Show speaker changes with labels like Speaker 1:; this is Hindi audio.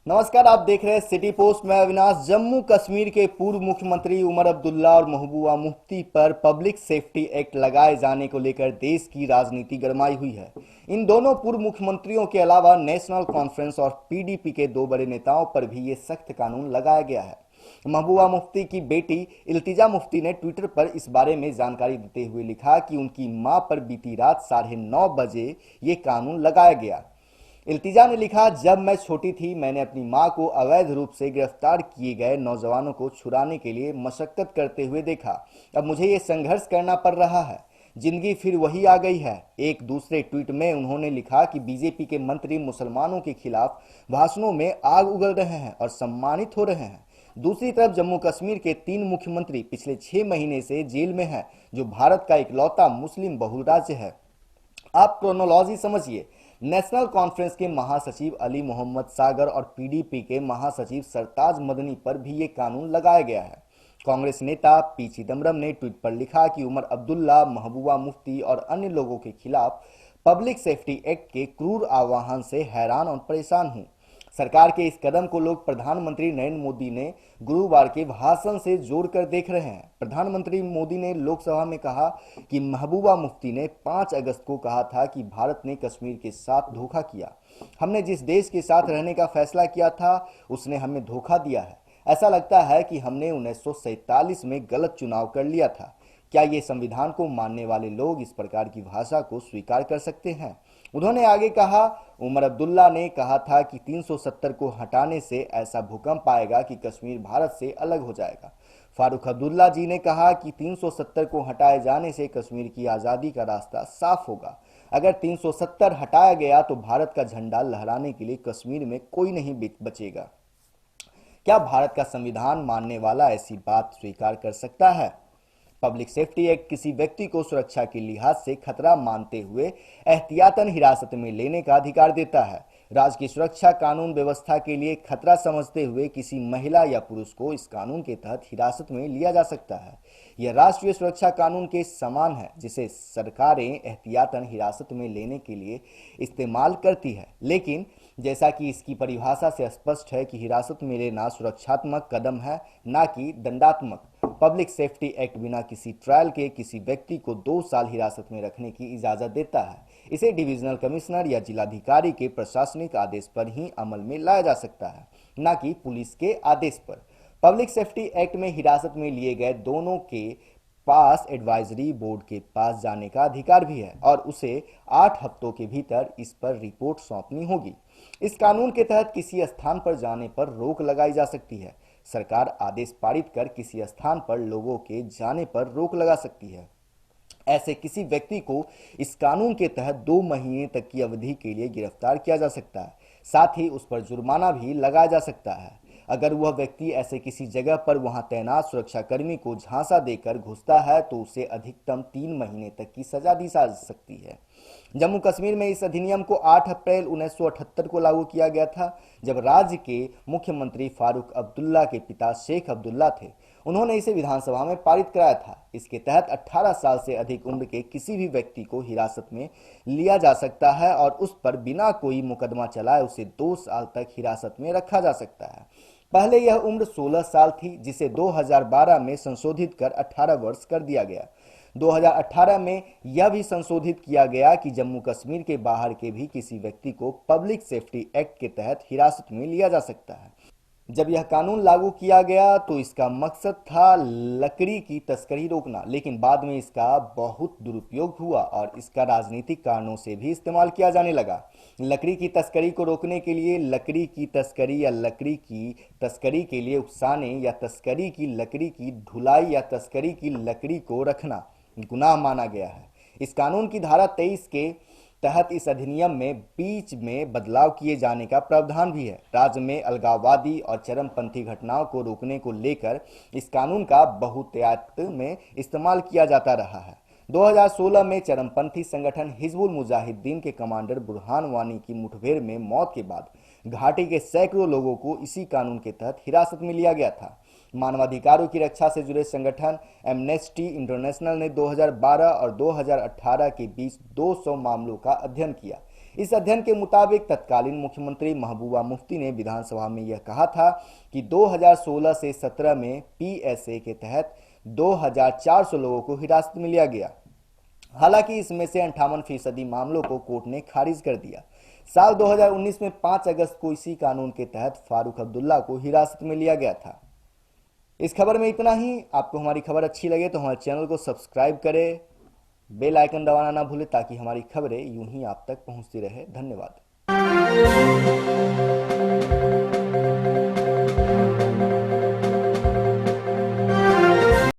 Speaker 1: नमस्कार, आप देख रहे हैं सिटी पोस्ट। में अविनाश। जम्मू कश्मीर के पूर्व मुख्यमंत्री उमर अब्दुल्ला और महबूबा मुफ्ती पर पब्लिक सेफ्टी एक्ट लगाए जाने को लेकर देश की राजनीति गरमाई हुई है। इन दोनों पूर्व मुख्यमंत्रियों के अलावा नेशनल कॉन्फ्रेंस और पीडीपी के दो बड़े नेताओं पर भी ये सख्त कानून लगाया गया है। महबूबा मुफ्ती की बेटी इल्तिजा मुफ्ती ने ट्विटर पर इस बारे में जानकारी देते हुए लिखा कि उनकी मां पर बीती रात 9:30 बजे ये कानून लगाया गया। इल्तिजा ने लिखा, जब मैं छोटी थी मैंने अपनी मां को अवैध रूप से गिरफ्तार किए गए नौजवानों को छुड़ाने के लिए मशक्कत करते हुए देखा। अब मुझे ये संघर्ष करना पड़ रहा है। जिंदगी फिर वही आ गई है। एक दूसरे ट्वीट में उन्होंने लिखा कि बीजेपी के मंत्री मुसलमानों के खिलाफ भाषणों में आग उगल रहे हैं और सम्मानित हो रहे हैं। दूसरी तरफ जम्मू कश्मीर के 3 मुख्यमंत्री पिछले 6 महीने से जेल में हैं, जो भारत का इकलौता मुस्लिम बहुल राज्य है। आप क्रोनोलॉजी समझिए। नेशनल कॉन्फ्रेंस के महासचिव अली मोहम्मद सागर और पीडीपी के महासचिव सरताज मदनी पर भी ये कानून लगाया गया है। कांग्रेस नेता पी चिदम्बरम ने ट्वीट पर लिखा कि उमर अब्दुल्ला, महबूबा मुफ्ती और अन्य लोगों के खिलाफ पब्लिक सेफ्टी एक्ट के क्रूर आह्वान से हैरान और परेशान हूं। सरकार के इस कदम को लोग प्रधानमंत्री नरेंद्र मोदी ने गुरुवार के भाषण से जोड़कर देख रहे हैं। प्रधानमंत्री मोदी ने लोकसभा में कहा कि महबूबा मुफ्ती ने 5 अगस्त को कहा था कि भारत ने कश्मीर के साथ धोखा किया। हमने जिस देश के साथ रहने का फैसला किया था उसने हमें धोखा दिया है। ऐसा लगता है कि हमने 1947 में गलत चुनाव कर लिया था। क्या ये संविधान को मानने वाले लोग इस प्रकार की भाषा को स्वीकार कर सकते हैं? उन्होंने आगे कहा, उमर अब्दुल्ला ने कहा था कि 370 को हटाने से ऐसा भूकंप आएगा कि कश्मीर भारत से अलग हो जाएगा। फारूक अब्दुल्ला जी ने कहा कि 370 को हटाए जाने से कश्मीर की आज़ादी का रास्ता साफ होगा। अगर 370 हटाया गया तो भारत का झंडा लहराने के लिए कश्मीर में कोई नहीं बचेगा। क्या भारत का संविधान मानने वाला ऐसी बात स्वीकार कर सकता है? पब्लिक सेफ्टी एक्ट किसी व्यक्ति को सुरक्षा के लिहाज से खतरा मानते हुए एहतियातन हिरासत में लेने का अधिकार देता है। राज्य की सुरक्षा कानून व्यवस्था के लिए खतरा समझते हुए किसी महिला या पुरुष को इस कानून के तहत हिरासत में लिया जा सकता है। यह राष्ट्रीय सुरक्षा कानून के समान है, जिसे सरकारें एहतियातन हिरासत में लेने के लिए इस्तेमाल करती है। लेकिन जैसा कि इसकी परिभाषा से स्पष्ट है कि हिरासत में लेना सुरक्षात्मक कदम है, ना कि दंडात्मक। पब्लिक सेफ्टी एक्ट बिना किसी ट्रायल के किसी व्यक्ति को 2 साल हिरासत में रखने की इजाजत देता है। इसे डिविजनल कमिश्नर या जिलाधिकारी के प्रशासनिक आदेश पर ही अमल में लाया जा सकता है, ना कि पुलिस के आदेश पर। पब्लिक सेफ्टी एक्ट में हिरासत में लिए गए दोनों के पास एडवाइजरी बोर्ड के पास जाने का अधिकार भी है और उसे 8 हफ्तों के भीतर इस पर रिपोर्ट सौंपनी होगी। इस कानून के तहत किसी स्थान पर जाने पर रोक लगाई जा सकती है। सरकार आदेश पारित कर किसी स्थान पर लोगों के जाने पर रोक लगा सकती है। ऐसे किसी व्यक्ति को इस कानून के तहत 2 महीने तक की अवधि के लिए गिरफ्तार किया जा सकता है। साथ ही उस पर जुर्माना भी लगाया जा सकता है। अगर वह व्यक्ति ऐसे किसी जगह पर वहां तैनात सुरक्षाकर्मी को झांसा देकर घुसता है तो उसे अधिकतम 3 महीने तक की सजा दी जा सकती है। जम्मू कश्मीर में इस अधिनियम को 8 अप्रैल 1978 को लागू किया गया था, जब राज्य के मुख्यमंत्री फारूक अब्दुल्ला के पिता शेख अब्दुल्ला थे। उन्होंने इसे विधानसभा में पारित कराया था। इसके तहत 18 साल से अधिक उम्र के किसी भी व्यक्ति को हिरासत में लिया जा सकता है और उस पर बिना कोई मुकदमा चलाए उसे 2 साल तक हिरासत में रखा जा सकता है। पहले यह उम्र 16 साल थी, जिसे 2012 में संशोधित कर 18 वर्ष कर दिया गया। 2018 में यह भी संशोधित किया गया कि जम्मू कश्मीर के बाहर के भी किसी व्यक्ति को पब्लिक सेफ्टी एक्ट के तहत हिरासत में लिया जा सकता है। जब यह कानून लागू किया गया तो इसका मकसद था लकड़ी की तस्करी रोकना, लेकिन बाद में इसका बहुत दुरुपयोग हुआ और इसका राजनीतिक कारणों से भी इस्तेमाल किया जाने लगा। लकड़ी की तस्करी को रोकने के लिए लकड़ी की तस्करी या लकड़ी की तस्करी के लिए उकसाने या तस्करी की लकड़ी की ढुलाई या तस्करी की लकड़ी को रखना गुनाह माना गया है। इस कानून की धारा 23 के तहत इस अधिनियम में बीच में बदलाव किए जाने का प्रावधान भी है। राज्य में अलगाववादी और चरमपंथी घटनाओं को रोकने को लेकर इस कानून का बहुतायत में इस्तेमाल किया जाता रहा है। 2016 में चरमपंथी संगठन हिजबुल मुजाहिदीन के कमांडर बुरहान वानी की मुठभेड़ में मौत के बाद घाटी के सैकड़ों लोगों को इसी कानून के तहत हिरासत में लिया गया था। मानवाधिकारों की रक्षा से जुड़े संगठन एमनेस्टी इंटरनेशनल ने 2012 और 2018 के बीच 200 मामलों का अध्ययन किया। इस अध्ययन के मुताबिक तत्कालीन मुख्यमंत्री महबूबा मुफ्ती ने विधानसभा में यह कहा था कि 2016 से 17 में पीएसए के तहत 2400 लोगों को हिरासत में लिया गया। हालांकि इसमें से 58% मामलों को कोर्ट ने खारिज कर दिया। साल 2019 में 5 अगस्त को इसी कानून के तहत फारूक अब्दुल्ला को हिरासत में लिया गया था। इस खबर में इतना ही। आपको हमारी खबर अच्छी लगे तो हमारे चैनल को सब्सक्राइब करें, बेल आइकन दबाना ना भूलें ताकि हमारी खबरें यूं ही आप तक पहुंचती रहे। धन्यवाद।